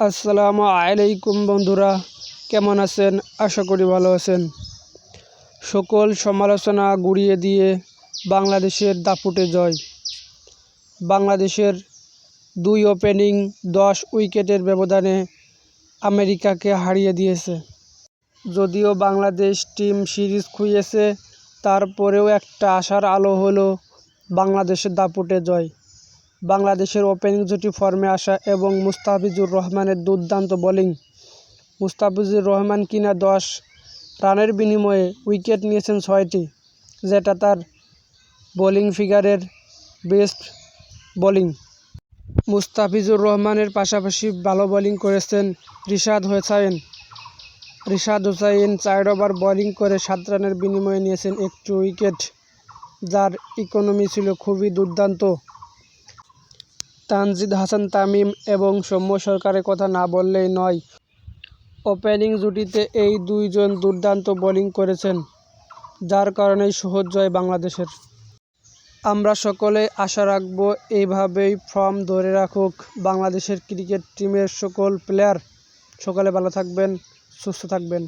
আসসালামু আলাইকুম বন্ধুরা, কেমন আছেন? আশা করি ভালো আছেন। সকল সমালোচনা গুড়িয়ে দিয়ে বাংলাদেশের দাপুটে জয়। বাংলাদেশের 2 ওপেনিং 10 উইকেটের ব্যবধানে আমেরিকাকে হারিয়ে দিয়েছে। যদিও বাংলাদেশ টিম সিরিজ খুইয়েছে, তারপরেও একটা আশার আলো হলো বাংলাদেশের দাপুটে জয়। বাংলাদেশের ওপেনিং জুটি ফর্মে আসা এবং মুস্তাফিজুর রহমানের দুর্দান্ত বোলিং। মুস্তাফিজুর রহমান কিনা 10 রানের বিনিময়ে উইকেট নিয়েছেন 6টি, যেটা তার বোলিং ফিগারের বেস্ট বোলিং। মুস্তাফিজুর রহমানের পাশাপাশি ভালো বোলিং করেছেন রিশাদ হোসাইন। 4 ওভার বোলিং করে 7 রানের বিনিময়ে নিয়েছেন 1টি উইকেট, যার ইকোনমি ছিল খুবই দুর্দান্ত। তানজিদ হাসান তামিম এবং সৌম্য সরকারের কথা না বললেই নয়। ওপেনিং জুটিতে এই দুইজন দুর্দান্ত বোলিং করেছেন, যার কারণেই সহজ জয় বাংলাদেশের। আমরা সকলেই আশা রাখব এইভাবেই ফর্ম ধরে রাখুক বাংলাদেশের ক্রিকেট টিমের সকল প্লেয়ার। সকলে ভালো থাকবেন, সুস্থ থাকবেন।